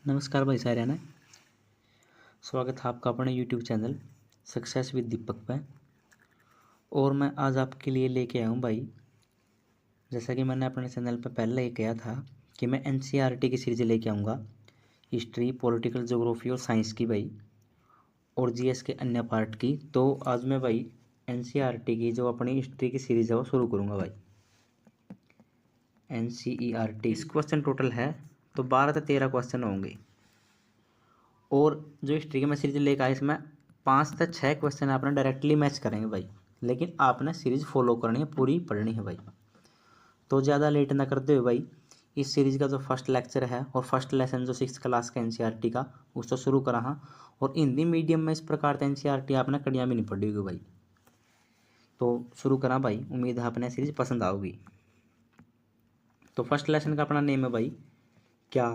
नमस्कार भाई सारे ना। स्वागत है आपका अपने यूट्यूब चैनल सक्सेस विद दीपक पे। और मैं आज आपके लिए लेके आया हूँ भाई, जैसा कि मैंने अपने चैनल पे पहले ही कहा था कि मैं एनसीईआरटी की सीरीज लेके आऊँगा, हिस्ट्री, पॉलिटिकल, ज्योग्राफी और साइंस की भाई, और जीएस के अन्य पार्ट की। तो आज मैं भाई एनसीईआरटी की जो अपनी हिस्ट्री की सीरीज है वो शुरू करूँगा भाई। एनसीईआरटी इस क्वेश्चन टोटल है तो 12 से 13 क्वेश्चन होंगे। और जो हिस्ट्री की मैं सीरीज लेकर आया इसमें 5 से 6 क्वेश्चन आपने डायरेक्टली मैच करेंगे भाई, लेकिन आपने सीरीज फॉलो करनी है, पूरी पढ़नी है भाई। तो ज़्यादा लेट ना करते हुए भाई इस सीरीज़ का जो फर्स्ट लेक्चर है और फर्स्ट लेसन जो 6th क्लास का एनसीईआरटी का उसको शुरू करा हाँ। और हिंदी मीडियम में इस प्रकार का एनसीईआरटी आपने कड़ियाँ भी नहीं पढ़ी होगी भाई। तो शुरू करा भाई, उम्मीद है आपने सीरीज पसंद आओगी। तो फर्स्ट लेसन का अपना नेम है भाई क्या,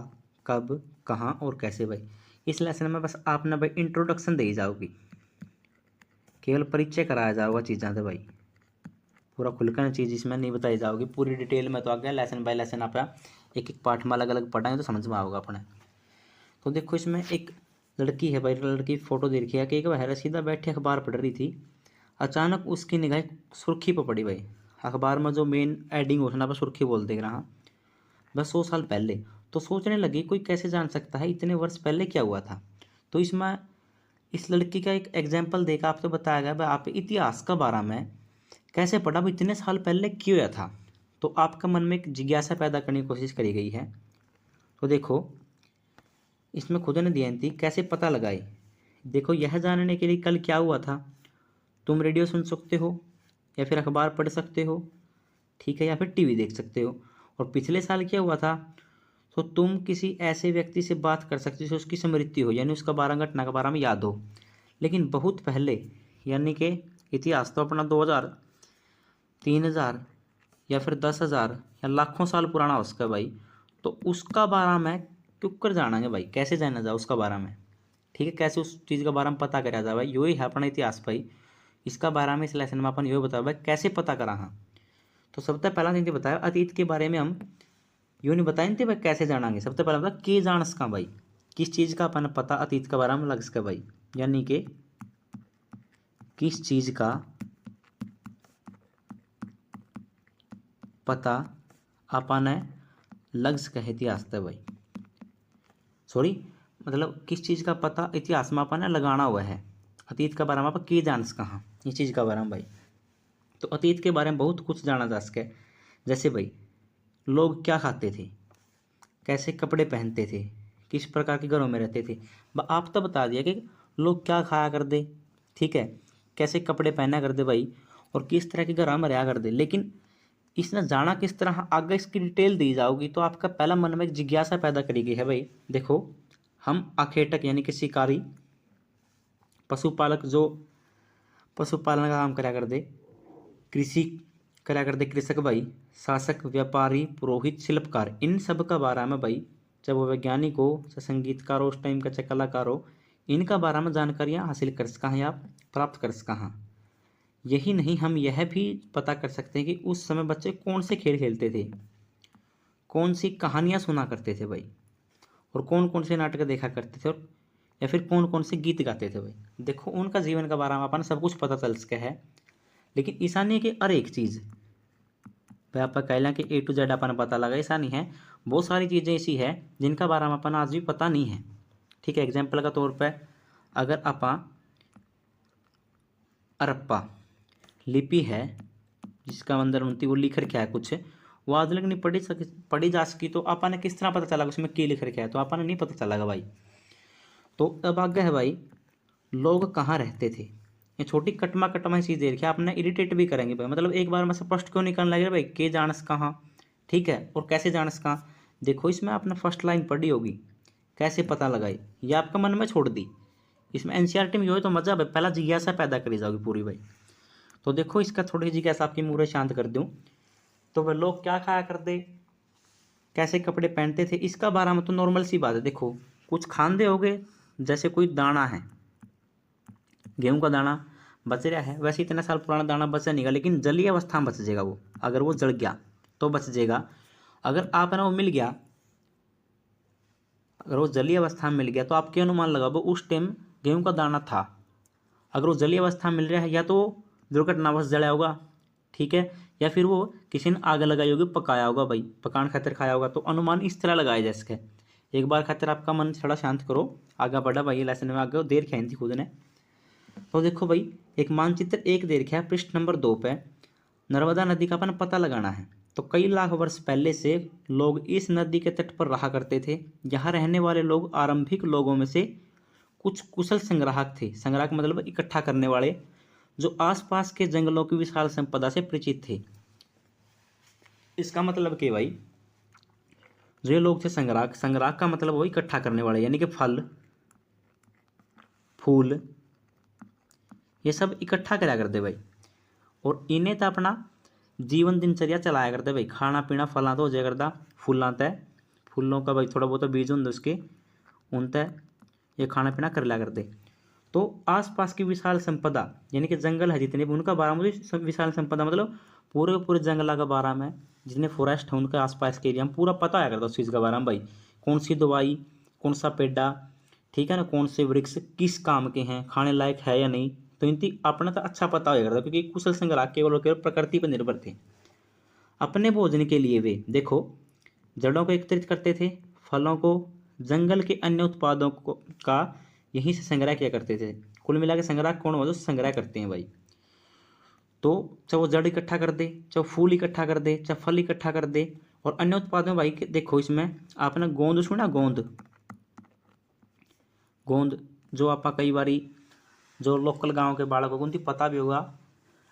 कब, कहाँ और कैसे भाई। इस लेसन में बस आपने भाई इंट्रोडक्शन दी जाओगी, केवल परिचय कराया जाओगा चीज़ों से भाई। पूरा खुलकर चीज़ इसमें नहीं बताई जाओगी पूरी डिटेल में। तो आगे लेसन बाय लेसन आप एक एक पार्ट में अलग अलग पढ़ाएंगे तो समझ में आओगा अपने। तो देखो इसमें एक लड़की है भाई, लड़की फोटो दे रखी है कि एक बार सीधा बैठी अखबार पढ़ रही थी, अचानक उसकी निगाह सुर्खी पर पड़ी भाई। अखबार में जो मेन एडिंग होता है ना पर सुर्खी बोल देख रहा, बस 100 साल पहले। तो सोचने लगी कोई कैसे जान सकता है इतने वर्ष पहले क्या हुआ था। तो इसमें इस लड़की का एक एग्जाम्पल देकर आपको बताया गया भाई आप इतिहास का बारे में कैसे पढ़ा भाई, इतने साल पहले क्यों हुआ था। तो आपका मन में एक जिज्ञासा पैदा करने की कोशिश करी गई है। तो देखो इसमें खुद ने दी थी कैसे पता लगाए। देखो यह जानने के लिए कल क्या हुआ था, तुम रेडियो सुन सकते हो या फिर अखबार पढ़ सकते हो, ठीक है, या फिर टीवी देख सकते हो। और पिछले साल क्या हुआ था, तो तुम किसी ऐसे व्यक्ति से बात कर सकते हो उसकी स्मृति हो, यानी उसका 12 घटना के बारे में याद हो, लेकिन बहुत पहले, यानी कि इतिहास तो अपना 2000, 3000 या फिर 10,000 या लाखों साल पुराना हो उसका भाई। तो उसका बारे में क्यों कर जाना है भाई, कैसे जाना जाए उसका बारे में, ठीक है, कैसे उस चीज़ के बारे में पता करा जाए भाई, यही है अपना इतिहास भाई। इसका बारे में इस लेसन में अपन यही बताया भाई कैसे पता करा। हाँ, तो सबसे पहला चीज़ बताया अतीत के बारे में हम यूँ नहीं बताए थे भाई कैसे जानेंगे। सबसे पहले बता के जान सका भाई, किस चीज़ का अपन पता अतीत के बारे में लग सके भाई, यानी कि किस चीज़ का पता अपन लग सके इतिहास से भाई। सॉरी, मतलब किस चीज़ का पता इतिहास में अपन लगाना हुआ है, अतीत के बारे में अपन के जान सका। हाँ, इस चीज़ के बारे में भाई। तो अतीत के बारे में बहुत कुछ जाना जा सके, जैसे भाई लोग क्या खाते थे, कैसे कपड़े पहनते थे, किस प्रकार के घरों में रहते थे। आप तो बता दिया कि लोग क्या खाया कर दे, ठीक है, कैसे कपड़े पहना कर दे भाई, और किस तरह के घर में रहा कर दे। लेकिन इसने जाना किस तरह आगे इसकी डिटेल दी जाओगी तो आपका पहला मन में एक जिज्ञासा पैदा करी गई है भाई। देखो हम अखेटक यानी कि शिकारी, पशुपालक जो पशुपालन का काम करा कर दे, कृषि करा कर दे कृषक भाई, शासक, व्यापारी, पुरोहित, शिल्पकार, इन सब का बारे में भाई, चाहे वो वैज्ञानिक हो, चाहे संगीतकार हो उस टाइम का, चाहे कलाकार हो, इनका बारे में जानकारियाँ हासिल कर सका हैं, आप प्राप्त कर सका हैं। यही नहीं, हम यह भी पता कर सकते हैं कि उस समय बच्चे कौन से खेल खेलते थे, कौन सी कहानियाँ सुना करते थे भाई, और कौन कौन से नाटक देखा करते थे, और या फिर कौन कौन से गीत गाते थे भाई। देखो उनका जीवन के बारे में अपन सब कुछ पता चल सके है। लेकिन ऐसा नहीं है कि हर एक चीज़ भाई आप कह लें कि A to Z अपन पता लगा, ऐसा नहीं है। बहुत सारी चीज़ें ऐसी है जिनका बारे में अपन आज भी पता नहीं है, ठीक है। एग्जाम्पल का तौर पर अगर अपन हड़प्पा लिपि है जिसका अंदर उनती वो लिख रखा है कुछ, वो आज तक नहीं पढ़ी जा सकी, तो अपन ने किस तरह पता चला उसमें क्या लिख रखा है, तो अपन ने नहीं पता चला भाई। तो अब आगे है भाई लोग कहाँ रहते थे। ये छोटी कटमा कटमा चीज़ दे रखी है, आपने इरिटेट भी करेंगे भाई, मतलब एक बार में स्पष्ट क्यों निकलने लगे भाई के जानस कहाँ, ठीक है, और कैसे जानस कहाँ। देखो इसमें आपने फर्स्ट लाइन पढ़ी होगी कैसे पता लगाई, ये आपका मन में छोड़ दी। इसमें एनसीईआरटी में जो तो मजा भाई, पहला जिज्ञासा पैदा करी जाओगी पूरी भाई। तो देखो इसका थोड़ी जिज्ञासा आपकी मुँह शांत कर दूँ। तो वह लोग क्या खाया करते, कैसे कपड़े पहनते थे, इसका बारे में तो नॉर्मल सी बात है। देखो कुछ खांदे हो गए, जैसे कोई दाना है, गेहूं का दाना बच रहा है, वैसे इतना साल पुराना दाना बचा नहीं, लेकिन जलीय अवस्था में बच जाएगा वो, अगर वो जल गया तो बच जाएगा। अगर आप ना वो मिल गया अगर वो जलीय अवस्था में मिल गया तो आप क्या अनुमान लगाओ उस टाइम गेहूं का दाना था। अगर वो जलीय अवस्था में मिल रहा है या तो दुर्घटनावश जला होगा, ठीक है, या फिर वो किसी ने आग लगाई होगी, पकाया होगा भाई, पकाने खातिर खाया होगा। तो अनुमान इस तरह लगाया जा सके। एक बार खातिर आपका मन थोड़ा शांत करो, आगे बढ़ा भाई लेसन में, आगे देर खेन थी खुद ने। तो देखो भाई, एक मानचित्र एक देर है पृष्ठ नंबर 2 पे। नर्मदा नदी का अपन पता लगाना है। तो कई लाख वर्ष पहले से लोग इस नदी के तट पर रहा करते थे। यहाँ रहने वाले लोग आरंभिक लोगों में से कुछ कुशल संग्राहक थे। संग्राहक मतलब इकट्ठा करने वाले, जो आसपास के जंगलों की विशाल संपदा से परिचित थे। इसका मतलब कि भाई जो ये लोग थे संग्राहक, संग्राहक का मतलब वो इकट्ठा करने वाले, यानी कि फल फूल ये सब इकट्ठा करा करते भाई। और इन्हें तो अपना जीवन दिनचर्या चलाया करते भाई। खाना पीना फलां तो हो जाया करता, फूलों तय, फूलों का भाई थोड़ा बहुत बीज होंगे उसके, उन तय ये खाना पीना कर लिया करते। तो आसपास की विशाल संपदा यानी कि जंगल है जितने भी, उनका बारे में विशाल संपदा मतलब पूरे के पूरे जंगल का बारे में, जितने फॉरेस्ट है उनके आसपास के एरिया में पूरा पता आया करता उस चीज़ के बारे में भाई। कौन सी दवाई, कौन सा पेड़ा, ठीक है ना, कौन से वृक्ष किस काम के हैं, खाने लायक है या नहीं। तो इनकी अपना तो अच्छा पता होया करता, क्योंकि कुशल संग्राहक केवल प्रकृति पर निर्भर थे। अपने भोजन के लिए वे देखो जड़ों को एकत्रित करते थे, फलों को, जंगल के अन्य उत्पादों को का यहीं से संग्रह किया करते थे। कुल मिला के संग्रह कौन हो जो संग्रह करते हैं भाई। तो चाहे वो जड़ इकट्ठा कर दे, चाहे फूल इकट्ठा कर दे, चाहे फल इकट्ठा कर दे। और अन्य उत्पादों में भाई देखो इसमें आपने गोंद सुना, गोंद, गोंद जो आप कई बारी जो लोकल गांव के बालकों को उनकी पता भी होगा,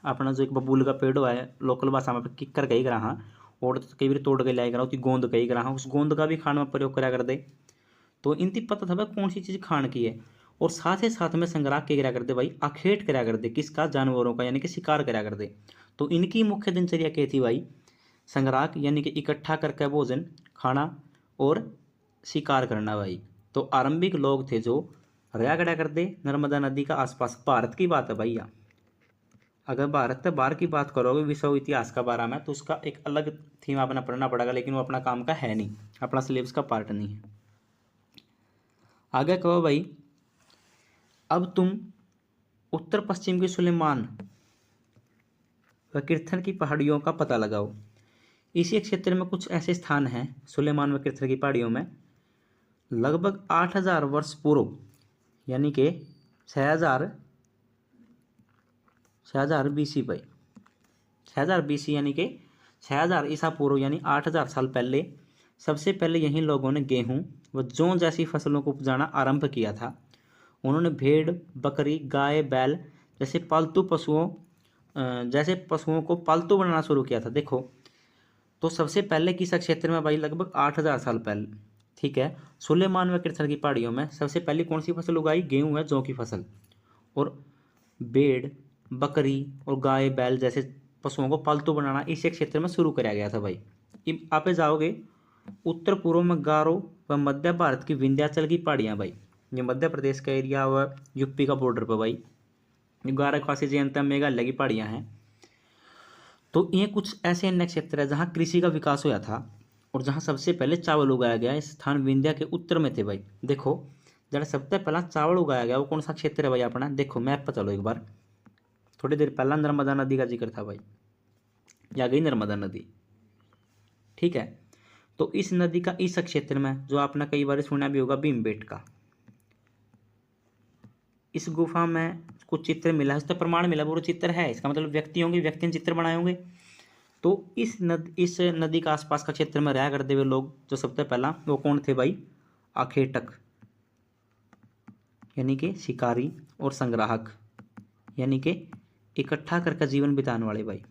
अपना जो एक बबूल का पेड़ हुआ है लोकल भाषा में किक्कर कही करा, हाँ, और कई बार तोड़ के लाया करा उसकी गोंद कही करा, हाँ, उस गोंद का भी खाने में प्रयोग करा कर दे। तो इनकी पता था भाई कौन सी चीज़ खान की है। और साथ ही साथ में संग्राह के करा करते भाई, अखेट करा करते किसका, जानवरों का, यानी कि शिकार करा करते। तो इनकी मुख्य दिनचर्या क्या थी भाई, संग्राह यानी कि इकट्ठा करके भोजन खाना और शिकार करना भाई। तो आरंभिक लोग थे जो रहा करा करते नर्मदा नदी का आसपास। भारत की बात है भैया, अगर भारत से बाहर की बात करोगे विश्व इतिहास का बारे में तो उसका एक अलग थीम अपना पढ़ना पड़ेगा, लेकिन वो अपना काम का है नहीं, अपना सिलेबस का पार्ट नहीं है। आगे कहो भाई, अब तुम उत्तर पश्चिम की सुलेमान व किर्थन की पहाड़ियों का पता लगाओ। इसी क्षेत्र में कुछ ऐसे स्थान हैं सुलेमान व किर्थन की पहाड़ियों में लगभग 8000 वर्ष पूर्व, यानी कि 6000 BC भाई, 6000 BC यानी कि 6000 ईसा पूर्व, यानी 8000 साल पहले सबसे पहले यहीं लोगों ने गेहूं व जौ जैसी फसलों को उपजाना आरंभ किया था। उन्होंने भेड़, बकरी, गाय, बैल जैसे पशुओं को पालतू बनाना शुरू किया था। देखो तो सबसे पहले किस क्षेत्र में भाई, लगभग 8000 साल पहले, ठीक है, सुलेमान व किर्थन की पहाड़ियों में सबसे पहले कौन सी फसल उगाई, गेहूं है, जौ की फसल। और भेड़, बकरी और गाय बैल जैसे पशुओं को पालतू बनाना इसी क्षेत्र में शुरू कराया गया था भाई। आप जाओगे उत्तर पूर्व में गारो व मध्य भारत की विंध्याचल की पहाड़ियाँ भाई, ये मध्य प्रदेश का एरिया व यूपी का बॉर्डर पर भाई, गारा खासी जयंता मेघालय की पहाड़ियाँ हैं। तो ये कुछ ऐसे अन्य क्षेत्र है जहाँ कृषि का विकास हुआ था और जहाँ सबसे पहले चावल उगाया गया। इस स्थान विंध्या के उत्तर में थे भाई। देखो जरा सबसे पहला चावल उगाया गया वो कौन सा क्षेत्र है भाई अपना, देखो मैप पर चलो एक बार। थोड़ी देर पहला नर्मदा नदी का जिक्र था भाई, या गई नर्मदा नदी, ठीक है। तो इस नदी का इस क्षेत्र में जो आपने कई बार सुना भी होगा भीमबेटका, इस गुफा में कुछ चित्र मिला है, उस पर प्रमाण मिला, वो चित्र है, इसका मतलब व्यक्ति होंगे, व्यक्ति ने चित्र बनाए होंगे। तो इस नदी का आसपास का क्षेत्र में रहा करते हुए लोग जो सबसे पहला वो कौन थे भाई, अखेटक यानी कि शिकारी और संग्राहक यानी कि इकट्ठा करके जीवन बिताने वाले भाई,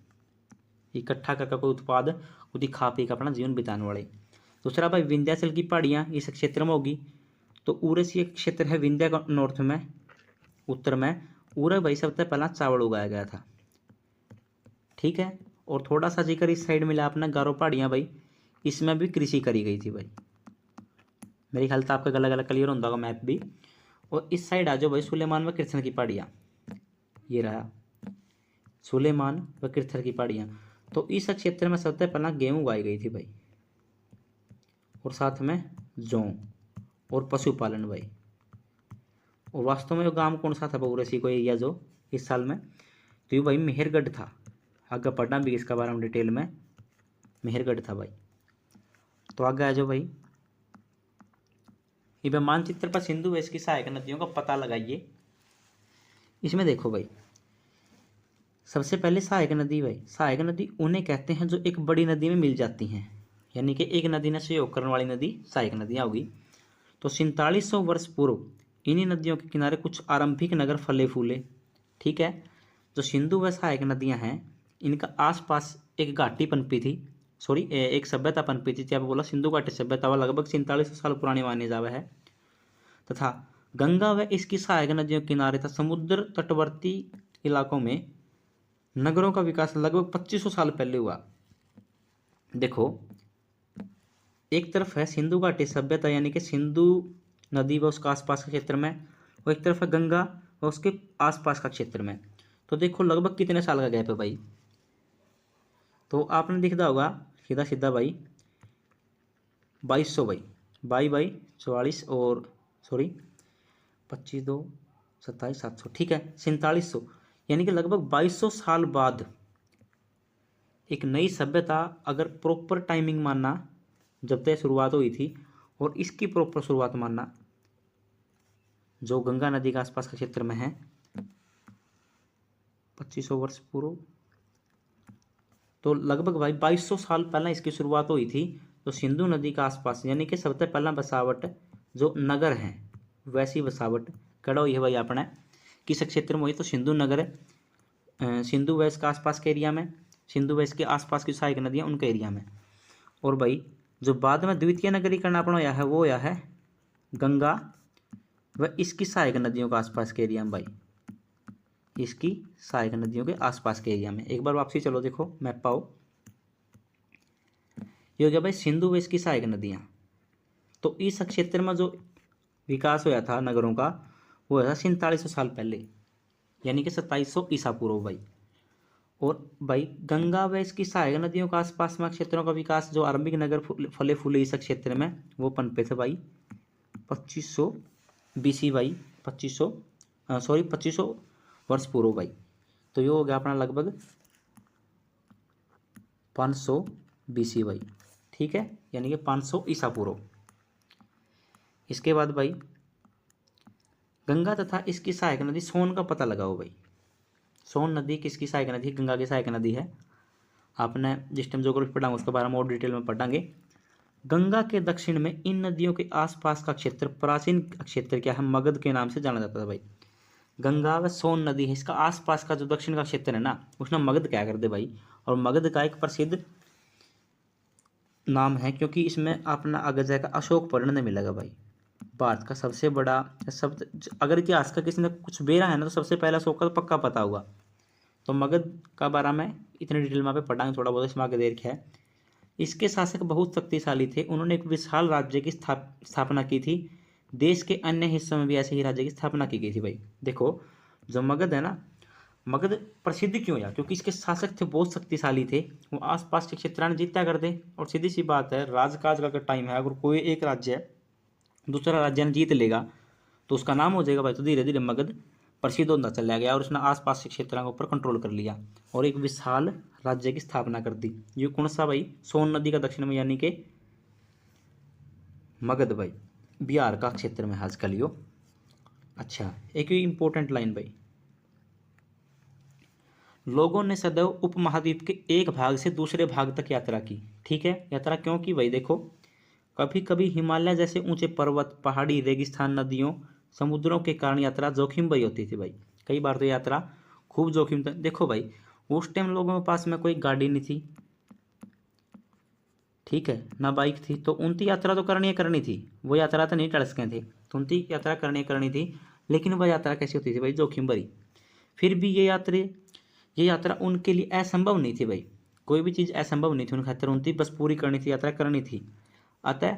इकट्ठा करके कोई उत्पाद खुद ही खा पी कर अपना जीवन बिताने वाले। दूसरा भाई विंध्याचल की पहाड़ियाँ इस क्षेत्र में होगी। तो उरसी एक क्षेत्र है विंध्या का नॉर्थ में, उत्तर में। उरे भाई सबसे पहला चावल उगाया गया था, ठीक है। और थोड़ा सा जिक्र इस साइड मिला अपना गारो पहाड़ियाँ भाई, इसमें भी कृषि करी गई थी भाई। मेरे ख्याल से आपका अलग अलग क्लियर होता होगा मैप भी। और इस साइड आ जाओ भाई सुलेमान व किर्थन की पहाड़ियाँ, ये रहा सुलेमान व किर्थन की पहाड़ियाँ। तो इस क्षेत्र में सबसे पहला गेहूँ उगाई गई थी भाई, और साथ में जौ और पशुपालन भाई। और वास्तव में वो गांव कौन सा था बहुरसी को एरिया जो इस साल में, तो ये भाई मेहरगढ़ था। आगे पढ़ना भी इसका बारे में डिटेल में, मेहरगढ़ था भाई। तो आगे आ जाओ भाई, ये मानचित्र पर सिंधु वैश की सहायक नदियों का पता लगाइए। इसमें देखो भाई, सबसे पहले सहायक नदी भाई, सहायक नदी उन्हें कहते हैं जो एक बड़ी नदी में मिल जाती हैं, यानी कि एक नदी ने सहयोग करने वाली नदी सहायक नदियाँ होगी। तो 4700 वर्ष पूर्व इन्हीं नदियों के किनारे कुछ आरंभिक नगर फले फूले। ठीक है, जो सिंधु व सहायक नदियाँ हैं इनका आसपास एक घाटी पनपी थी, एक सभ्यता पनपी थी। क्या बोला, सिंधु घाटी सभ्यता वह लगभग 4700 साल पुरानी मानी जावे है। तथा गंगा व इसकी सहायक नदियों के किनारे तथा समुद्र तटवर्ती इलाकों में नगरों का विकास लगभग 2500 साल पहले हुआ। देखो, एक तरफ है सिंधु घाटी सभ्यता यानी कि सिंधु नदी व उसका आसपास के क्षेत्र में, और एक तरफ है गंगा व उसके आसपास का क्षेत्र में। तो देखो लगभग कितने साल का गैप है भाई। तो आपने दिखता होगा सीधा सीधा भाई 2200 भाई, 22 और 25 2 27 700, ठीक है 4700, यानी कि लगभग 2200 साल बाद एक नई सभ्यता, अगर प्रॉपर टाइमिंग मानना जब तक शुरुआत हुई थी, और इसकी प्रॉपर शुरुआत मानना जो गंगा नदी के आसपास के क्षेत्र में है 2500 वर्ष पूर्व, तो लगभग भाई 2200 साल पहले इसकी शुरुआत हुई थी। तो सिंधु नदी के आसपास यानी कि सबसे पहला बसावट जो नगर हैं वैसी बसावट कड़ा हुई है भाई अपने किस क्षेत्र में हुई, तो सिंधु नगर सिंधु वैस के आसपास के एरिया में, सिंधु वैस के आसपास की सहायक नदियाँ उनके एरिया में। और भाई जो बाद में द्वितीय नगरीकरण अपना होया है वो होया है गंगा व इसकी सहायक नदियों के आसपास के एरिया में भाई, इसकी सहायक नदियों के आसपास के एरिया में। एक बार वापसी चलो देखो मैप पाओ, ये हो गया भाई सिंधु व इसकी सहायक नदियाँ। तो इस क्षेत्र में जो विकास हुआ था नगरों का वो हुआ था 4700 साल पहले, यानी कि 2700 ईसा पूर्व भाई। और भाई गंगा व इसकी सहायक नदियों के आसपास में क्षेत्रों का विकास जो आरंभिक नगर फले फूले इस क्षेत्र में वो पनपे थे भाई 2500 BC भाई, 2500 वर्ष पूर्व भाई। तो ये हो गया अपना लगभग 500 BC भाई, ठीक है, यानी कि 500 ईसा पूर्व। इसके बाद भाई गंगा तथा इसकी सहायक नदी सोन का पता लगाओ भाई। सोन नदी किसकी सहायक नदी, गंगा की सहायक नदी है। आपने जिस टाइम ज्योग्राफी पढ़ा उसके बारे में और डिटेल में पढ़ांगे। गंगा के दक्षिण में इन नदियों के आसपास का क्षेत्र प्राचीन क्षेत्र क्या है, मगध के नाम से जाना जाता था भाई। गंगा व सोन नदी है, इसका आसपास का जो दक्षिण का क्षेत्र है ना उसने मगध क्या कर दे भाई। और मगध का एक प्रसिद्ध नाम है क्योंकि इसमें अपना आगे जाकर अशोक पढ़ने मिलेगा भाई। भारत का सबसे बड़ा शब्द, अगर इतिहास का किसी ने कुछ बेरा है ना तो सबसे पहला अशोक का तो पक्का पता होगा। तो मगध का बारे में इतने डिटेल में पे पढ़ाएंगे, थोड़ा बहुत इसमें आगे देर है। इसके शासक बहुत शक्तिशाली थे, उन्होंने एक विशाल राज्य की स्थापना की थी। देश के अन्य हिस्सों में भी ऐसे ही राज्य की स्थापना की गई थी भाई। देखो जो मगध है ना, मगध प्रसिद्ध क्यों हुआ, क्योंकि इसके शासक थे बहुत शक्तिशाली थे, वो आसपास के क्षेत्र ने जीता कर दे। और सीधी सी बात है, राजकाज का अगर टाइम है, अगर कोई एक राज्य दूसरा राज्य ने जीत लेगा तो उसका नाम हो जाएगा भाई। तो धीरे धीरे मगध प्रसिद्ध होता चला गया और उसने आसपास के क्षेत्रों के ऊपर कंट्रोल कर लिया और एक विशाल राज्य की स्थापना कर दी। ये कौन सा भाई, सोन नदी का दक्षिण में, यानी कि मगध भाई, बिहार का क्षेत्र में आजकल यो। अच्छा, एक इंपॉर्टेंट लाइन भाई, लोगों ने सदैव उपमहाद्वीप के एक भाग से दूसरे भाग तक यात्रा की। ठीक है, यात्रा क्यों की भाई, देखो कभी कभी हिमालय जैसे ऊंचे पर्वत, पहाड़ी, रेगिस्तान, नदियों, समुद्रों के कारण यात्रा जोखिम भरी होती थी भाई। कई बार तो यात्रा खूब जोखिम था। देखो भाई उस टाइम लोगों के पास में कोई गाड़ी नहीं थी, ठीक है, ना बाइक थी, तो उनकी यात्रा तो करनी थी। वो यात्रा तो नहीं टल सके थे, तो उनकी यात्रा करनी थी। लेकिन वह यात्रा कैसी होती थी भाई, जोखिम भरी। फिर भी ये यात्रा उनके लिए असंभव नहीं थी भाई। कोई भी चीज़ असंभव नहीं थी उनकी खातिर, उनकी बस पूरी करनी थी, यात्रा करनी थी। अतः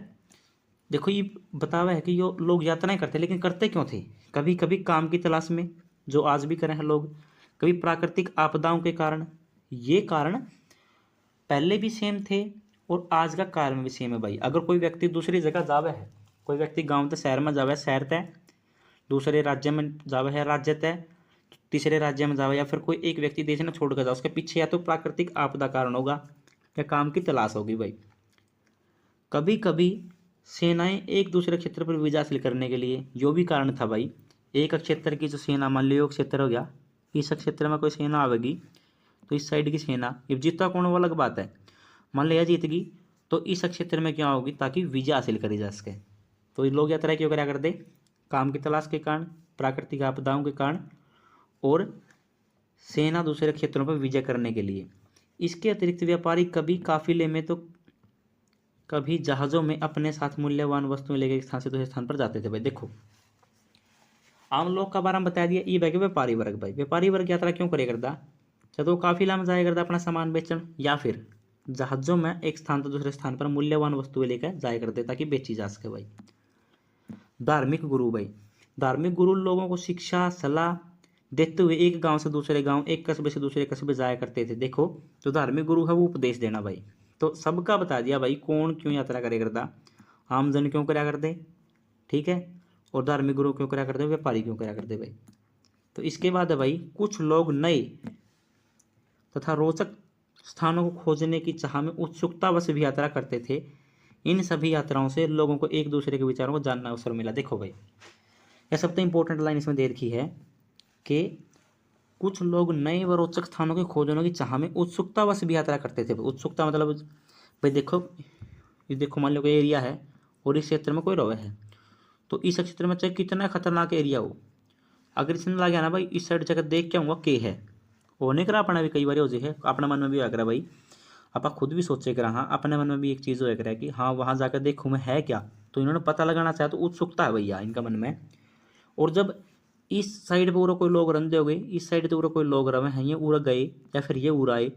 देखो ये बतावा है कि यो लोग यात्राएं करते, लेकिन करते क्यों थे, कभी कभी काम की तलाश में, जो आज भी करें हैं लोग, कभी प्राकृतिक आपदाओं के कारण। ये कारण पहले भी सेम थे और आज का कारण भी सेम है भाई। अगर कोई व्यक्ति दूसरी जगह जावे है, कोई व्यक्ति गांव से शहर में जावे शहर तय, दूसरे राज्य में जावे है राज्य तय, तीसरे राज्य में जावे, या फिर कोई एक व्यक्ति देश ने छोड़कर जाए, उसके पीछे या तो प्राकृतिक आपदा कारण होगा या काम की तलाश होगी भाई। कभी कभी सेनाएं एक दूसरे क्षेत्र पर विजय हासिल करने के लिए, जो भी कारण था भाई, एक क्षेत्र की जो सेना, मान लो क्षेत्र हो गया, इस क्षेत्र में कोई सेना आवेगी तो इस साइड की सेना, ये जीता कौन वो अलग बात है, मान लिया जीत गई तो इस क्षेत्र में क्या होगी ताकि विजय हासिल करी जा सके। तो ये लोग यात्रा क्यों करा करते, काम की तलाश के कारण, प्राकृतिक आपदाओं के कारण, और सेना दूसरे क्षेत्रों पर विजय करने के लिए। इसके अतिरिक्त व्यापारी कभी काफिले में तो कभी जहाजों में अपने साथ मूल्यवान वस्तुएं लेकर एक स्थान से दूसरे स्थान पर जाते थे भाई। देखो आम लोग का बारे में बता दिया, ये भाई व्यापारी वर्ग, भाई व्यापारी वर्ग यात्रा क्यों करे करता, चाहे तो काफिला में जाया करता अपना सामान बेचन, या फिर जहाजों में एक स्थान से दूसरे स्थान पर मूल्यवान वस्तुएं लेकर जाया करते ताकि बेची जा सके भाई। धार्मिक गुरु, भाई धार्मिक गुरु लोगों को शिक्षा सलाह देते हुए एक गांव से दूसरे गांव, एक कस्बे से दूसरे कस्बे जाया करते थे। देखो जो धार्मिक गुरु है वो उपदेश देना भाई, तो सबका बता दिया भाई कौन क्यों यात्रा करे करता, आम जन क्यों करा करते, ठीक है, और धार्मिक गुरु क्यों करा करते, व्यापारी क्यों करा करते भाई। तो इसके बाद है भाई, कुछ लोग नए तथा रोचक स्थानों को खोजने की चाह में उत्सुकतावश भी यात्रा करते थे। इन सभी यात्राओं से लोगों को एक दूसरे के विचारों को जानने का अवसर मिला। देखो भाई यह सबसे इंपॉर्टेंट लाइन इसमें दे रखी है कि कुछ लोग नए व रोचक स्थानों के खोजने की चाह में उत्सुकतावश भी यात्रा करते थे। उत्सुकता मतलब भाई देखो, ये देखो मान लो कोई एरिया है और इस क्षेत्र में कोई रवे है, तो इस क्षेत्र में चाहे कितना खतरनाक एरिया हो, अगर इसने लगा गया ना भाई इस साइड जगह देख के आऊँगा के है, होने करा अपना भी कई बार हो जाए, अपने मन में भी आ करा भाई, आप खुद भी सोचे करा, हाँ अपने मन में भी एक चीज़ हो करा कि हाँ वहाँ जाकर देखूँ मैं है क्या, तो इन्होंने पता लगाना चाहा, तो उत्सुकता है भैया इनका मन में। और जब इस साइड पर उरा कोई लोग रंधे हो गए, इस साइड पर उरा कोई लोग रहे हैं, ये उड़ गए या फिर ये उड़ाए,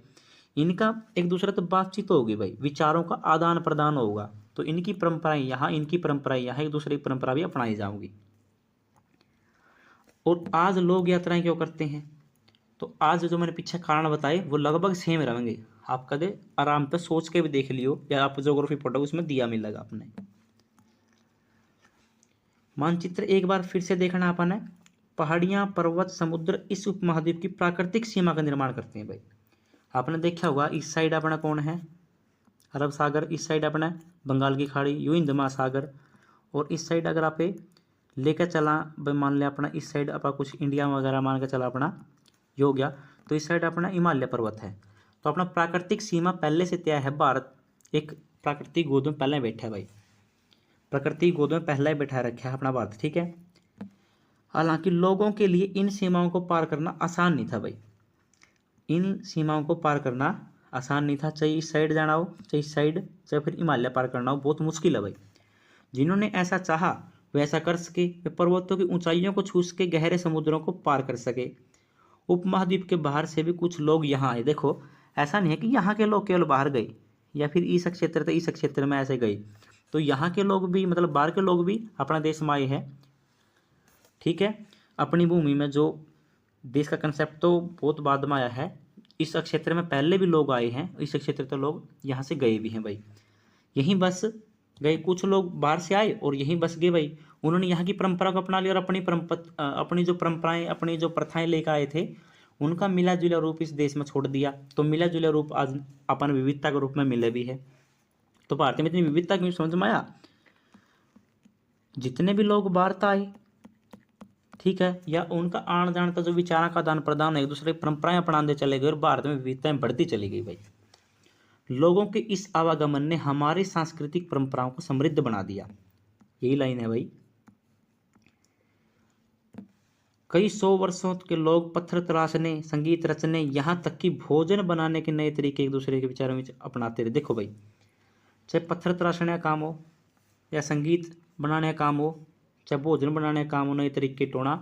इनका एक दूसरे तो बातचीत होगी भाई, विचारों का आदान प्रदान होगा, तो इनकी परंपराएं यहाँ, इनकी परंपराएं यहाँ, एक दूसरे की परंपरा भी अपनाई जाऊंगी। और आज लोग यात्राएं क्यों करते हैं, तो आज जो मैंने पीछे कारण बताए वो लगभग सेम रहेंगे, आप कदे आराम पे सोच के भी देख लियो, या आप ज्योग्राफी पढ़ो उसमें दिया मिलेगा आपने। मानचित्र एक बार फिर से देखना अपन है, पहाड़ियां पर्वत समुद्र इस उपमहाद्वीप की प्राकृतिक सीमा का निर्माण करते हैं भाई। आपने देखा होगा इस साइड अपना कौन है, अरब सागर, इस साइड अपना बंगाल की खाड़ी, यूं हिंद महासागर, और इस साइड अगर आप लेकर चला भाई, मान लिया अपना इस साइड अपना कुछ इंडिया वगैरह मान के चला अपना ये हो गया, तो इस साइड अपना हिमालय पर्वत है। तो अपना प्राकृतिक सीमा पहले से तय है, भारत एक प्राकृतिक गोद में पहले बैठा है भाई, प्राकृतिक गोद में पहले ही बैठा रखा है अपना भारत, ठीक है। हालांकि लोगों के लिए इन सीमाओं को पार करना आसान नहीं था भाई, इन सीमाओं को पार करना आसान नहीं था, चाहे इस साइड जाना हो, चाहे इस साइड, चाहे फिर हिमालय पार करना हो, बहुत मुश्किल है भाई। जिन्होंने ऐसा चाहा वैसा कर सके, वे पर्वतों की ऊंचाइयों को छू सके, गहरे समुद्रों को पार कर सके। उपमहाद्वीप के बाहर से भी कुछ लोग यहाँ आए। देखो ऐसा नहीं है कि यहाँ के लोग केवल बाहर गए या फिर इस क्षेत्र से इस क्षेत्र में ऐसे गए, तो यहाँ के लोग भी मतलब बाहर के लोग भी अपना देश में आए हैं, ठीक है। अपनी भूमि में जो देश का कंसेप्ट तो बहुत बाद में आया है, इस क्षेत्र में पहले भी लोग आए हैं, इस क्षेत्र तो लोग यहाँ से गए भी हैं भाई, यहीं बस गए, कुछ लोग बाहर से आए और यहीं बस गए भाई। उन्होंने यहाँ की परंपरा को अपना लिया और अपनी जो परंपराएं, अपनी जो प्रथाएं लेकर आए थे, उनका मिला जुला रूप इस देश में छोड़ दिया। तो मिला जुला रूप आज अपन विविधता के रूप में मिले भी है। तो भारत में इतनी विविधता क्यों समझ में आया, जितने भी लोग भारत आए, ठीक है, या उनका आन जान का जो विचार का आदान प्रदान है, एक दूसरे की परंपराएं अपनाते चले गए और भारत में विविधताएं बढ़ती चली गई भाई। लोगों के इस आवागमन ने हमारी सांस्कृतिक परंपराओं को समृद्ध बना दिया, यही लाइन है भाई। कई सौ वर्षों के लोग पत्थर तराशने, संगीत रचने, यहाँ तक कि भोजन बनाने के नए तरीके एक दूसरे के विचारों में अपनाते रहे। देखो भाई, चाहे पत्थर तराशने का काम हो या संगीत बनाने का काम हो, चाहे भोजन बनाने का काम हो, नए तरीके टोना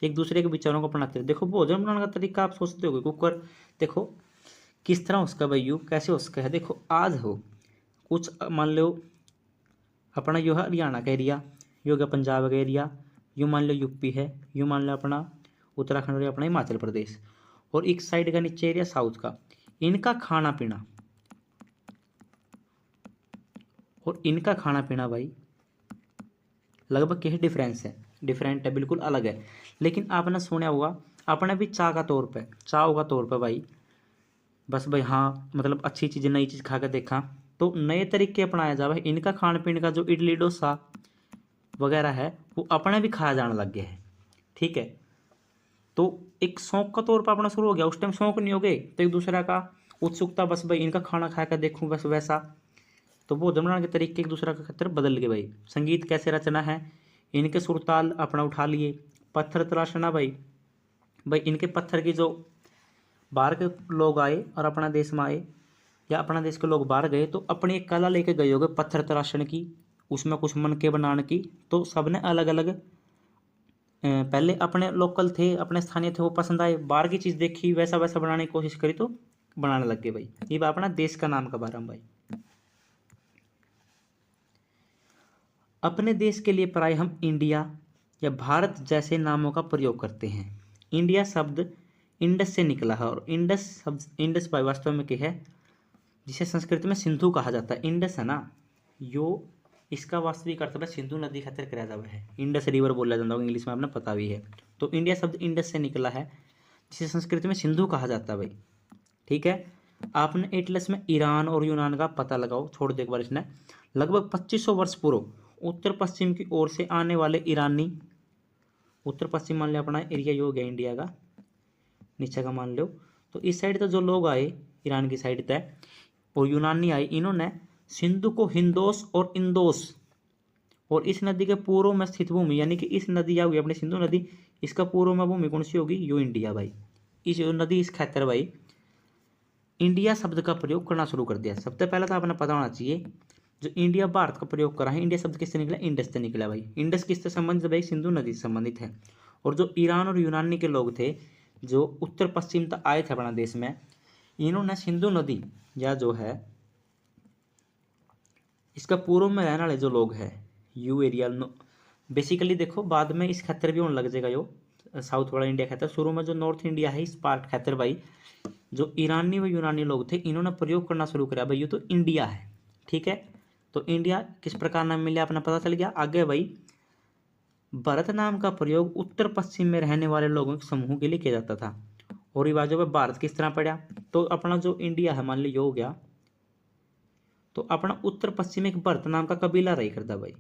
एक दूसरे के विचारों को अपनाते रहे। देखो भोजन बनाने का तरीका आप सोचते हो कुकर, देखो किस तरह उसका भाई कैसे उसका है। देखो आज हो कुछ मान लो अपना यो है हरियाणा का एरिया, यो गया पंजाब का एरिया, यूँ मान लो यूपी है, यूँ मान लो अपना उत्तराखंड और अपना हिमाचल प्रदेश, और एक साइड का नीचे एरिया साउथ का। इनका खाना पीना और इनका खाना पीना भाई लगभग यही डिफरेंस है, डिफरेंट है, बिल्कुल अलग है। लेकिन आपने सुना होगा, आपने भी चाह का तौर पे, चाह का तौर पे भाई, बस भाई हाँ मतलब अच्छी चीज़ नई चीज़ खा कर देखा, तो नए तरीके अपनाया जा भाई। इनका खान पीन का जो इडली डोसा वगैरह है वो अपने भी खाया जाने लग गया है। ठीक है, तो एक शौक का तौर पर अपना शुरू हो गया। उस टाइम शौक नहीं हो गए तो एक दूसरे का उत्सुकता, बस भाई इनका खाना खा कर देखूँ बस वैसा। तो भोजन बनाने के तरीके एक दूसरे का खतर बदल गए भाई। संगीत कैसे रचना है, इनके सुर ताल अपना उठा लिए। पत्थर तराशना भाई, भाई इनके पत्थर की जो बाहर के लोग आए और अपना देश में आए, या अपना देश के लोग बाहर गए तो अपनी एक कला लेके गए होगे पत्थर तराशने की, उसमें कुछ मन के बनाने की। तो सबने अलग अलग पहले अपने लोकल थे, अपने स्थानीय थे, वो पसंद आए, बाहर की चीज़ देखी, वैसा वैसा बनाने की कोशिश करी तो बनाने लग गए भाई। ये बात अपना देश का नाम का बारे में भाई। अपने देश के लिए प्राय हम इंडिया या भारत जैसे नामों का प्रयोग करते हैं। इंडिया शब्द इंडस से निकला है, और इंडस शब्द, इंडस भाई वास्तव में क्या है, जिसे संस्कृत में सिंधु कहा जाता है। इंडस है ना, यो इसका वास्तविक अर्थ है सिंधु नदी खातिर कराया जाता है, इंडस रिवर बोला जाता है इंग्लिश में, आपने पता भी है। तो इंडिया शब्द इंडस से निकला है, जिसे संस्कृत में सिंधु कहा जाता है भाई। ठीक है, आपने एटलस में ईरान और यूनान का पता लगाओ, छोड़ दो एक बार इसने। लगभग 2500 वर्ष पूर्व उत्तर पश्चिम की ओर से आने वाले ईरानी, उत्तर पश्चिम मान लिया अपना एरिया, ये हो गया इंडिया का, नीचे का मान लो। तो इस साइड तो जो लोग आए ईरान की साइड तय, और यूनानी आए, इन्होंने सिंधु को हिंदोस और इंदोस, और इस नदी के पूर्व में स्थित भूमि, यानी कि इस नदी या हुई अपनी सिंधु नदी, इसका पूर्व में भूमि कौन सी होगी, यो इंडिया भाई। इस नदी इस खातर भाई इंडिया शब्द का प्रयोग करना शुरू कर दिया। सबसे पहले तो आपने पता होना चाहिए, जो इंडिया भारत का प्रयोग करा है, इंडिया शब्द किससे निकला, इंडस से निकला भाई। इंडस किससे संबंधित है भाई, सिंधु नदी से संबंधित है। और जो ईरान और यूनानी के लोग थे, जो उत्तर पश्चिम तक आए थे अपना देश में, इन्होंने सिंधु नदी या जो है इसका पूर्व में रहने वाले जो लोग हैं, यू एरिया बेसिकली देखो, बाद में इस क्षेत्र भी होने लग जाएगा, यो साउथ वाला इंडिया क्षेत्र। शुरू में जो नॉर्थ इंडिया है इस पार्ट क्षेत्र भाई, जो ईरानी व यूनानी लोग थे, इन्होंने प्रयोग करना शुरू किया भाई, ये तो इंडिया है। ठीक है, तो इंडिया किस प्रकार नाम मिला अपना पता चल गया। आगे भाई भारत नाम का प्रयोग उत्तर पश्चिम में रहने वाले लोगों के समूह के लिए किया जाता था। और रिवाजों में भारत किस तरह पड़ा, तो अपना जो इंडिया है मान लो ये हो गया, तो अपना उत्तर पश्चिम एक भरत नाम का कबीला रही करता भाई।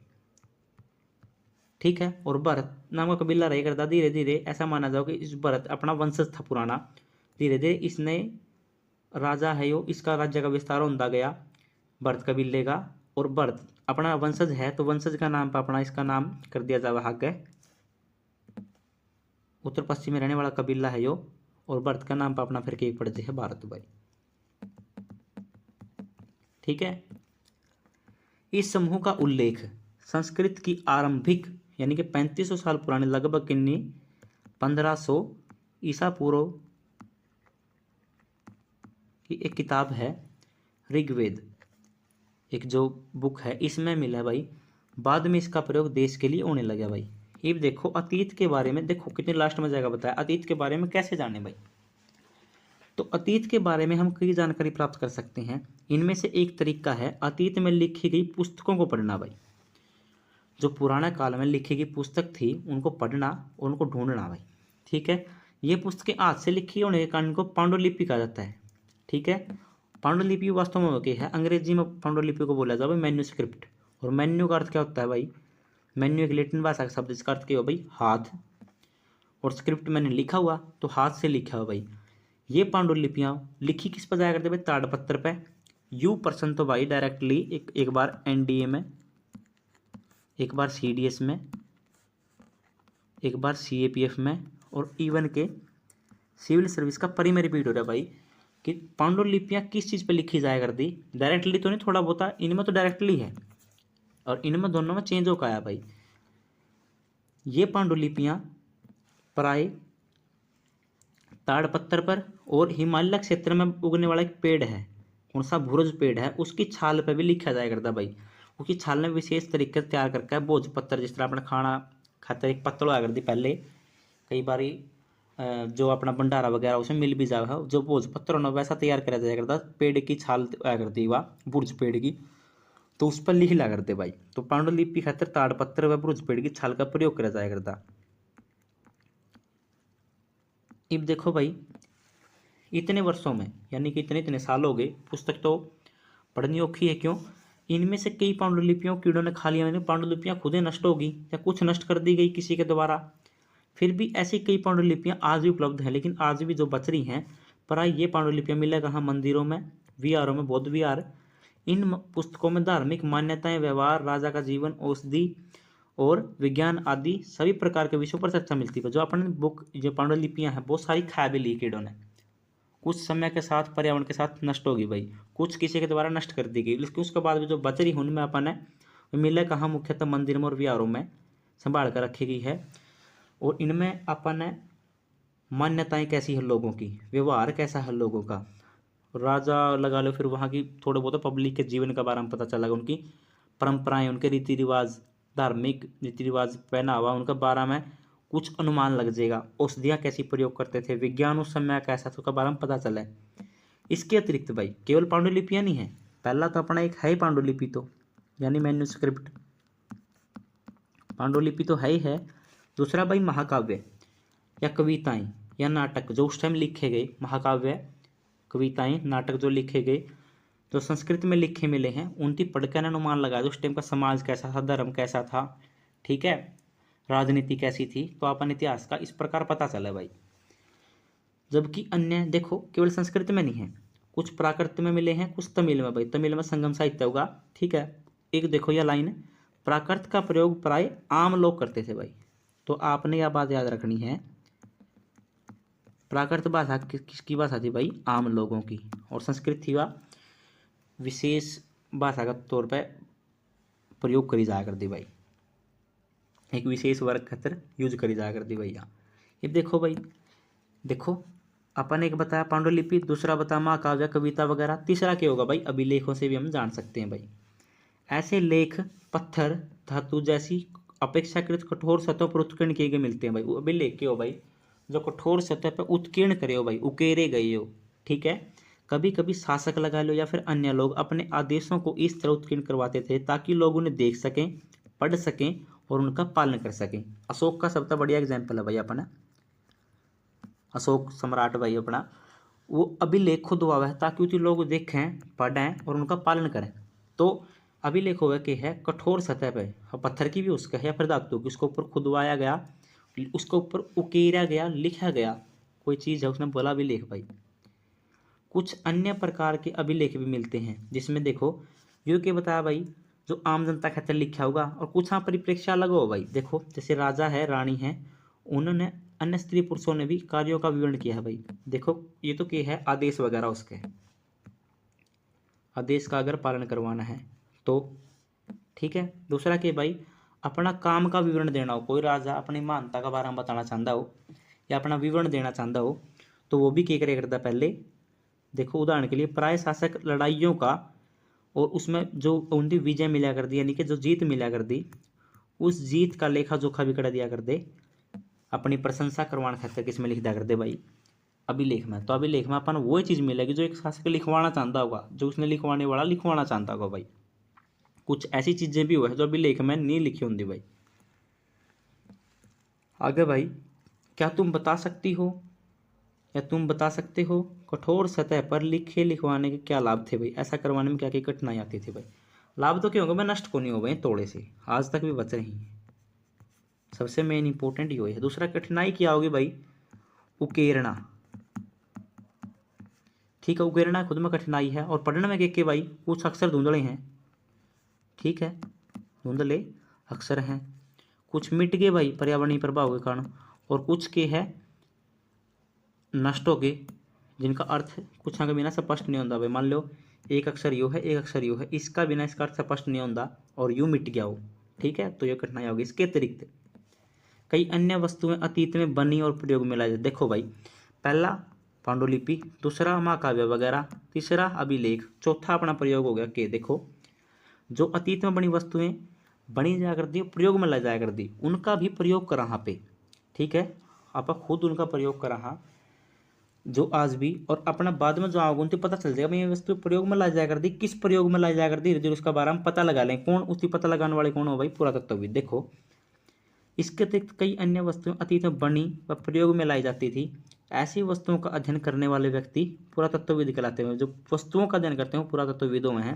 ठीक है, और भरत नाम का कबीला रही करता, धीरे धीरे ऐसा माना जाओ कि इस भरत अपना वंशज था पुराना, धीरे धीरे इसने राजा है यो, इसका राज्य का विस्तार होता गया भरत कबीले का। और भरत अपना वंशज है, तो वंशज का नाम पर अपना इसका नाम कर दिया जावा हक है, उत्तर पश्चिम में रहने वाला कबीला है यो, और भरत का नाम पर अपना फिर के पड़ है भारत भाई। ठीक है, इस समूह का उल्लेख संस्कृत की आरंभिक यानी कि 3500 साल पुरानी, लगभग किन्नी 1500 ईसा पूर्व की एक किताब है ऋग्वेद, एक जो बुक है इसमें मिला है भाई। बाद में इसका प्रयोग देश के लिए होने लगा भाई। ये देखो अतीत के बारे में, देखो कितने लास्ट में जाएगा बताया, अतीत के बारे में कैसे जाने भाई। तो अतीत के बारे में हम कई जानकारी प्राप्त कर सकते हैं। इनमें से एक तरीका है अतीत में लिखी गई पुस्तकों को पढ़ना भाई। जो पुराने काल में लिखी गई पुस्तक थी उनको पढ़ना और उनको ढूंढना भाई। ठीक है, ये पुस्तकें हाथ से लिखी होने के कारण इनको पांडुलिपि कहा जाता है। ठीक है, पांडुलिपि वास्तव में क्या है, अंग्रेजी में पांडुलिपि को बोला जाता है मैन्यूस्क्रिप्ट। और मैन्यू का अर्थ क्या होता है भाई, मैन्यू एक लैटिन भाषा का शब्द, इसका अर्थ क्या हो भाई, हाथ। और स्क्रिप्ट मैंने लिखा हुआ तो हाथ से लिखा हुआ भाई। ये पांडुलिपियाँ लिखी किस पर जाया करते भाई, ताड़पत्र पे। यू पर्सन तो भाई डायरेक्टली एक बार एनडीए में, एक बार सीडीएस में, एक बार सीएपीएफ में, और इवन के सिविल सर्विस का परी में रिपीट हो रहा है भाई कि पांडुलिपियाँ किस चीज़ पे लिखी जाया करती। डायरेक्टली तो नहीं, थोड़ा बहुत इनमें तो डायरेक्टली है और इनमें दोनों में चेंज होकर आया भाई। ये पांडुलिपियाँ प्राय ताड़पत्र पर और हिमालय क्षेत्र में उगने वाला एक पेड़ है, कौन सा, भूरज पेड़ है, उसकी छाल पे भी लिखा जाया करता भाई। उसकी छाल ने विशेष तरीके से तैयार करके है, भोजपत्र जिस तरह अपना खाना खाते एक पत्तल हुआ करती पहले, कई बारी जो अपना भंडारा वगैरह उसमें मिल भी जाएगा, जो भोजपत्र होना वैसा तैयार करा जाया करता, पेड़ की छाल हुआ करती वह भूरज पेड़ की। तो उस पर लिख लिया करते भाई। तो पांडुलिपि खातर ताड़पत्र व भ्रुज पेड़ की छाल का प्रयोग करा जाया करता। अब देखो भाई, इतने वर्षों में यानी कि इतने इतने साल हो गए, पुस्तक तो पढ़नी औखी है, क्यों? इनमें से कई पांडुलिपियों कीड़ों ने खा लिया, यानी पांडुलिपियां खुद ही नष्ट होगी या कुछ नष्ट कर दी गई किसी के द्वारा। फिर भी ऐसी कई पांडुलिपियां आज भी उपलब्ध हैं, लेकिन आज भी जो बच रही हैं प्राय ये पांडुलिपियां मिलेगा कहाँ? मंदिरों में, विहारों में, बौद्ध विहार। इन पुस्तकों में धार्मिक मान्यताएं, व्यवहार, राजा का जीवन, औषधि और विज्ञान आदि सभी प्रकार के विषयों पर चर्चा मिलती है। जो अपन बुक जो पांडुलिपियां हैं बहुत सारी खा भी ली कीड़ों ने, कुछ समय के साथ पर्यावरण के साथ नष्ट होगी भाई, कुछ किसी के द्वारा नष्ट कर दी गई, लेकिन उसके बाद भी जो बच रही उनमें अपन है मिले कहाँ? मुख्यतः मंदिर में और विहारों में संभाल कर रखी गई है। और इनमें अपन है मान्यताएं कैसी है लोगों की, व्यवहार कैसा है लोगों का, राजा लगा लो, फिर वहाँ की थोड़े बहुत पब्लिक के जीवन के बारे में पता चला, उनकी परंपराएं, उनके रीति रिवाज, धार्मिक रीति रिवाज, पहनावा, उनका बारे में कुछ अनुमान लग जाएगा। औषधियाँ कैसी प्रयोग करते थे, विज्ञान उस समय कैसा था, उसके बारे में पता चला है। इसके अतिरिक्त भाई केवल पांडुलिपियाँ नहीं है, पहला तो अपना एक है पांडुलिपि तो यानी मैन्युस्क्रिप्ट, पांडुलिपि तो है ही है। दूसरा भाई महाकाव्य या कविताएं या नाटक जो उस टाइम लिखे गए, महाकाव्य, कविताएं, नाटक जो लिखे गए, जो संस्कृत में लिखे मिले हैं, उनकी पढ़कर अनुमान लगाया उस टाइम का समाज कैसा था, धर्म कैसा था, ठीक है, राजनीति कैसी थी, तो अपन इतिहास का इस प्रकार पता चला भाई। जबकि अन्य देखो केवल संस्कृत में नहीं है, कुछ प्राकृत में मिले हैं, कुछ तमिल में भाई, तमिल में संगम साहित्य होगा, ठीक है। एक देखो यह लाइन, प्राकृत का प्रयोग प्राय आम लोग करते थे भाई, तो आपने यह बात याद रखनी है, प्राकृत भाषा किसकी भाषा थी भाई? आम लोगों की। और संस्कृत थी वह विशेष भाषा का तौर पर प्रयोग करी जाया करती भाई, एक विशेष वर्ग खातिर यूज करी जाया करती भैया। ये देखो भाई, देखो अपन एक बताया पांडुलिपि, दूसरा बताया महाकाव्य, कविता वगैरह, तीसरा क्या होगा भाई? अभिलेखों से भी हम जान सकते हैं भाई। ऐसे लेख पत्थर, धातु जैसी अपेक्षाकृत कठोर सतहों पर उत्कीर्ण किए गए मिलते हैं भाई। वो अभिलेख के हो भाई जो कठोर सतह पर उत्कीर्ण करे हो भाई, उकेरे गए हो, ठीक है। कभी कभी शासक लगा लो या फिर अन्य लोग अपने आदेशों को इस तरह उत्कीर्ण करवाते थे ताकि लोग उन्हें देख सकें, पढ़ सकें और उनका पालन कर सकें। अशोक का सबसे बढ़िया एग्जाम्पल है भाई अपना, अशोक सम्राट भाई अपना, वो अभिलेख खुद हुआ है ताकि उसे लोग देखें, पढ़ें और उनका पालन करें। तो अभिलेख हुआ कि है कठोर सतह पे, पत्थर की भी उसका है या फिर धातु की, उसके ऊपर खुदवाया गया, उसके ऊपर उकेरा गया, लिखा गया कोई चीज़ है, उसने बोला अभिलेख भाई। कुछ अन्य प्रकार के अभिलेख भी मिलते हैं जिसमें देखो यूँ के बताया भाई जो आम जनता खातिर लिखा होगा, और कुछ हाँ परिप्रेक्ष्य अलग हो भाई। देखो जैसे राजा है, रानी है, उन्होंने अन्य स्त्री पुरुषों ने भी कार्यों का विवरण किया है भाई। देखो ये तो क्या है, आदेश वगैरह, उसके आदेश का अगर पालन करवाना है तो ठीक है। दूसरा कि भाई अपना काम का विवरण देना हो, कोई राजा अपनी महानता का बारे में बताना चाहता हो या अपना विवरण देना चाहता हो तो वो भी क्या करे करता पहले। देखो उदाहरण के लिए प्राय शासक लड़ाइयों का और उसमें जो उनकी विजय मिला कर दी यानी कि जो जीत मिला कर दी, उस जीत का लेखा जोखा भी कर दिया कर दे, अपनी प्रशंसा करवाने खातिर किसमें लिख दिया कर दे भाई? अभिलेख में। तो अभिलेख में अपन वही चीज़ मिलेगी जो एक शासक लिखवाना चाहता होगा, जो उसने लिखवाने वाला लिखवाना चाहता होगा भाई। कुछ ऐसी चीज़ें भी हुआ है जो अभिलेख में नहीं लिखी होंगी भाई। आगे भाई, क्या तुम बता सकती हो या तुम बता सकते हो कठोर सतह पर लिखे लिखवाने के क्या लाभ थे भाई? ऐसा करवाने में क्या क्या कठिनाई आती थी भाई? लाभ तो क्या होगा भाई? नष्ट को नहीं हो भाई, तोड़े से आज तक भी बच रही हैं, सबसे मेन इंपॉर्टेंट ये है। दूसरा कठिनाई क्या होगी भाई? उकेरना, ठीक है, उकेरना खुद में कठिनाई है। और पढ़ने में क्या भाई? कुछ अक्षर धुंधले हैं, ठीक है, धुंधले अक्षर हैं, कुछ मिट गए भाई पर्यावरणीय प्रभाव के कारण, और कुछ के है नष्ट हो गए जिनका अर्थ कुछ के बिना स्पष्ट नहीं होता भाई। मान लो एक अक्षर यू है, एक अक्षर यू है, इसका बिना इसका अर्थ स्पष्ट नहीं होता और यू मिट गया हो, ठीक है, तो ये कठिनाई होगी। इसके अतिरिक्त कई अन्य वस्तुएं अतीत में बनी और प्रयोग में लाई। देखो भाई, पहला पांडुलिपि, दूसरा महाकाव्य वगैरह, तीसरा अभिलेख, चौथा अपना प्रयोग हो गया कि देखो जो अतीत में बनी वस्तुएं बनी जाया करती, प्रयोग में लाई जाया करती, उनका भी प्रयोग करा यहाँ पे, ठीक है, आप खुद उनका प्रयोग करा हाँ। जो आज भी और अपना बाद में जो आओगे उनसे पता चल जाएगा भाई ये वस्तु प्रयोग में लाई जाया करती, किस प्रयोग में लाई जाया करती, धीरे धीरे उसका बारे में पता लगा लें। कौन उसकी पता लगाने वाले कौन हो भाई, पुरातत्वविद। देखो इसके अतिरिक्त कई अन्य वस्तुएं अतीत में बनी व प्रयोग में लाई जाती थी। ऐसी वस्तुओं का अध्ययन करने वाले व्यक्ति पुरातत्वविद कहलाते हैं। जो वस्तुओं का अध्ययन करते हैं वो पुरातत्वविदों में हैं।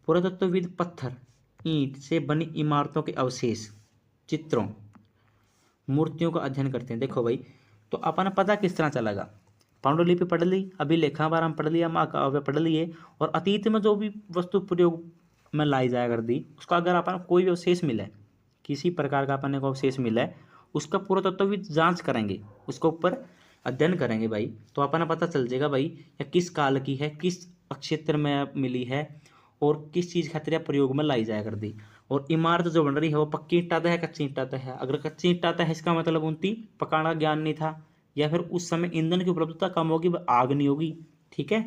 पुरातत्वविद पत्थर ईंट से बनी इमारतों के अवशेष, चित्रों, मूर्तियों का अध्ययन करते हैं। देखो भाई तो अपन पता किस तरह चलेगा, पांडुलिपि पढ़ ली, अभी लेखा बारम पढ़ लिया, महाकाव्य पढ़ लिए, और अतीत में जो भी वस्तु प्रयोग में लाई जाया कर दी उसका अगर अपन कोई भी अवशेष मिले, किसी प्रकार का अपन को अवशेष मिले, उसका पुरातत्वविद जांच करेंगे, उसके ऊपर अध्ययन करेंगे भाई, तो अपन पता चल जाएगा भाई या किस काल की है, किस क्षेत्र में मिली है और किस चीज़ खातिर प्रयोग में लाई जाया कर दी। और इमारत जो बन रही है वो पक्की ईंटा है कच्ची ईंटा है। अगर कच्ची ईंटा है इसका मतलब उनकी पकाना ज्ञान नहीं था, या फिर उस समय ईंधन की उपलब्धता कम होगी, वह आग नहीं होगी। ठीक है,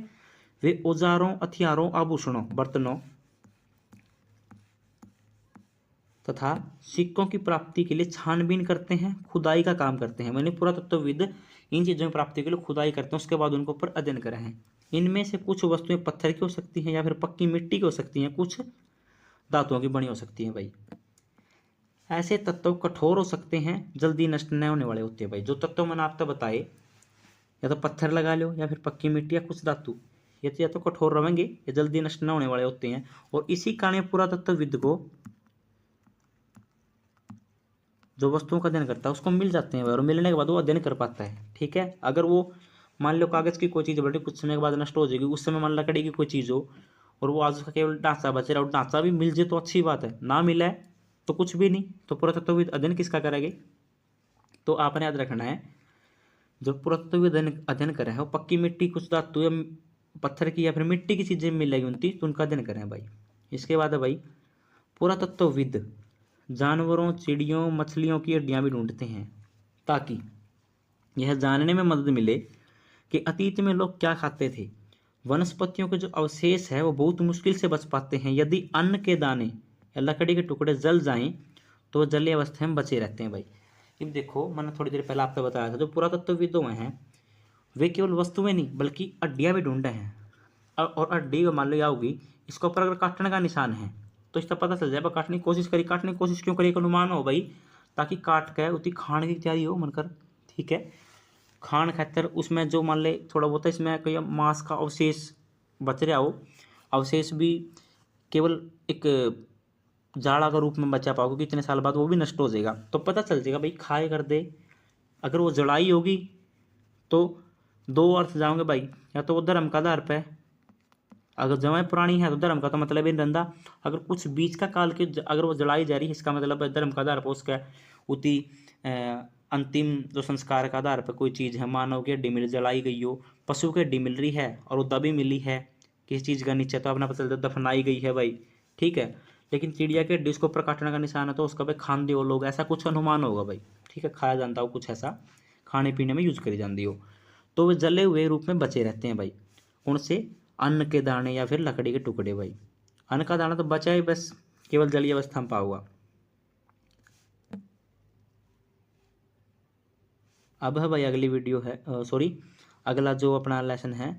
वे औजारों, हथियारों, आभूषणों, बर्तनों तथा सिक्कों की प्राप्ति के लिए छानबीन करते हैं, खुदाई का काम करते हैं। मैंने पुरातत्वविद इन चीज़ों की प्राप्ति के लिए खुदाई करते हैं, उसके बाद उनके ऊपर अध्ययन करें हैं। इनमें से कुछ वस्तुएं पत्थर की हो सकती हैं या फिर पक्की मिट्टी की हो सकती हैं, कुछ धातुओं की बनी हो सकती हैं भाई। ऐसे तत्व कठोर हो सकते हैं, जल्दी नष्ट न होने वाले होते हैं भाई। जो तत्व मैंने आपको बताए, या तो पत्थर लगा लो या फिर पक्की मिट्टी या कुछ धातु, ये या तो कठोर रहेंगे या जल्दी नष्ट न होने वाले होते हैं। और इसी कारण पुरातत्वविद को जो वस्तुओं का अध्ययन करता है उसको मिल जाते हैं और मिलने के बाद वो अध्ययन कर पाता है। ठीक है, अगर वो मान लो कागज की कोई चीज़ बड़ी कुछ समय के बाद नष्ट हो जाएगी, उस समय मान लकड़ी की कोई चीज़ हो और वो आज उसका केवल ढांचा बचे रहा, और ढांचा भी मिल जाए तो अच्छी बात है, ना मिला है तो कुछ भी नहीं। तो पुरातत्वविद अध्ययन किसका करेंगे, तो आपने याद रखना है जो पुरातत्वविद अध्ययन करें है वो पक्की मिट्टी, कुछ धातु या पत्थर की या फिर मिट्टी की चीज़ें मिलेगी उनकी, तो उनका अध्ययन करें भाई। इसके बाद है भाई पुरातत्वविद जानवरों, चिड़ियों, मछलियों की हड्डियां भी ढूंढते हैं, ताकि यह जानने में मदद मिले कि अतीत में लोग क्या खाते थे। वनस्पतियों के जो अवशेष है वो बहुत मुश्किल से बच पाते हैं। यदि अन्न के दाने या लकड़ी के टुकड़े जल जाएं तो जलीय अवस्था में बचे रहते हैं भाई। अब देखो मैंने थोड़ी देर पहले आपको बताया था, जो पुरातत्वविदों में हैं वे केवल वस्तुएं नहीं बल्कि हड्डियां भी ढूंढते हैं। और हड्डी मान लो क्या होगी, इसके ऊपर अगर काटने का निशान है तो इसका पता चल जाएगा, काटने की कोशिश करी, काटने की कोशिश क्यों करी, एक अनुमान हो भाई, ताकि काट के उतनी खाने की तैयारी हो मनकर। ठीक है, खान खातर उसमें जो मान ले थोड़ा बहुत है इसमें कोई मांस का अवशेष बच रहा हो, अवशेष भी केवल एक जाड़ा का रूप में बचा पाओगे कि इतने साल बाद वो भी नष्ट हो जाएगा, तो पता चल जाएगा भाई खाए कर दे। अगर वो जड़ाई होगी तो दो अर्थ जाओगे भाई, या तो वो धर्म का आधार पे, अगर जमाएं पुरानी है तो धर्म का तो मतलब ही धंधा, अगर कुछ बीच का काल के अगर वो जलाई जा रही है इसका मतलब है धर्म का आधार पर उसका उति अंतिम जो संस्कार का आधार पर कोई चीज़ है, मानव की हड्डी मिल जलाई गई हो, पशु की हड्डी मिल रही है और वो दबी मिली है किसी चीज़ का नीचे, तो अपना पता चलता दफनाई गई है भाई। ठीक है, लेकिन चिड़िया की हड्डी उसको ऊपर काटने का निशान है तो उसका भाई खान दियो लोग, ऐसा कुछ अनुमान होगा भाई। ठीक है, खाया जानता हो कुछ ऐसा खाने पीने में यूज करी जाती हो, तो वे जले हुए रूप में बचे रहते हैं भाई। उनसे अन्न के दाने या फिर लकड़ी के टुकड़े भाई, अन्न का दाना तो बचा ही बस केवल जलीय अवस्था में पाओगा। अब है भाई अगली वीडियो है, सॉरी अगला जो अपना लेसन है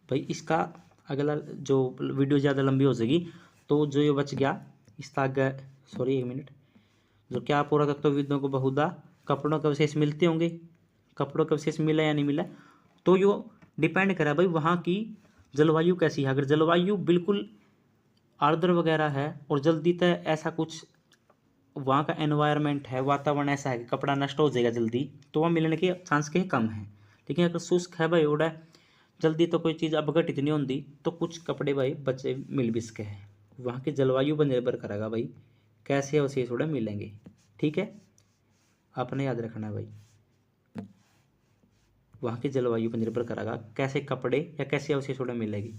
भाई, इसका अगला जो वीडियो ज़्यादा लंबी हो जाएगी तो जो ये बच गया इसका आगे, सॉरी एक मिनट, जो क्या पुरातत्वविदों को बहुधा कपड़ों के अवशेष मिलते होंगे, कपड़ों के अवशेष मिला या नहीं मिला, तो यो डिपेंड करा भाई वहाँ की जलवायु कैसी है। अगर जलवायु बिल्कुल आर्द्र वगैरह है और जल्दी तक ऐसा कुछ वहाँ का एनवायरनमेंट है, वातावरण ऐसा है कि कपड़ा नष्ट हो जाएगा जल्दी, तो वहाँ मिलने के चांस के कम है। लेकिन अगर शुष्क है भाई उड़ा जल्दी तो कोई चीज़ अपघटित नहीं होती, तो कुछ कपड़े भाई बचे मिल भी सके हैं। वहाँ की जलवायु पर निर्भर करेगा भाई कैसे अवशेष उड़ा मिलेंगे। ठीक है, आपने याद रखना है भाई, वहाँ की जलवायु पर निर्भर करेगा कैसे कपड़े या कैसे अवशेष उड़ा मिलेगी।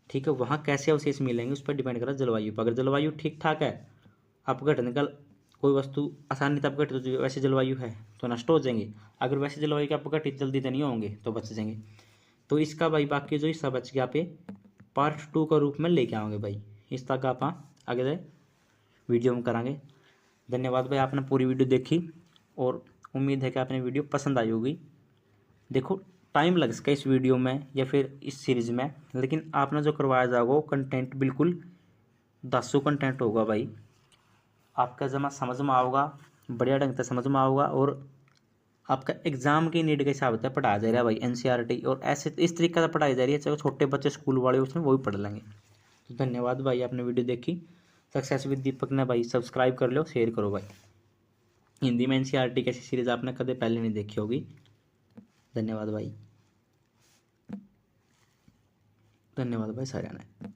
ठीक है, वहाँ कैसे अवशेष मिलेंगे उस पर डिपेंड करेगा जलवायु पर। अगर जलवायु ठीक ठाक है, अपघटन का कोई वस्तु आसानी से अपघटित तो वैसे जलवायु है तो नष्ट हो जाएंगे, अगर वैसे जलवायु के अपघटित जल्दी तो नहीं होंगे तो बच जाएंगे। तो इसका भाई बाकी जो हिस्सा बच गया पे पार्ट 2 का रूप में लेके आओगे भाई, इस तक आप अगले वीडियो में करांगे। धन्यवाद भाई, आपने पूरी वीडियो देखी और उम्मीद है कि आपने वीडियो पसंद आई होगी। देखो टाइम लग सका इस वीडियो में या फिर इस सीरीज़ में, लेकिन आपने जो करवाया जाएगा वो कंटेंट बिल्कुल 10 कंटेंट होगा भाई। आपका जमा समझ में आओगा, बढ़िया ढंग से समझ में आओगा, और आपका एग्जाम की नीड के हिसाब से पढ़ाया जा रहा है भाई एनसीईआरटी, और ऐसे इस तरीके से पढ़ाई जा रही है चाहे छोटे बच्चे स्कूल वाले उसमें वो भी पढ़ लेंगे। तो धन्यवाद भाई, आपने वीडियो देखी। सक्सेस विद दीपक ने भाई सब्सक्राइब कर लो, शेयर करो भाई। हिंदी में एनसीईआरटी कैसी सीरीज़ आपने कभी पहले नहीं देखी होगी। धन्यवाद भाई, धन्यवाद भाई सारे ने।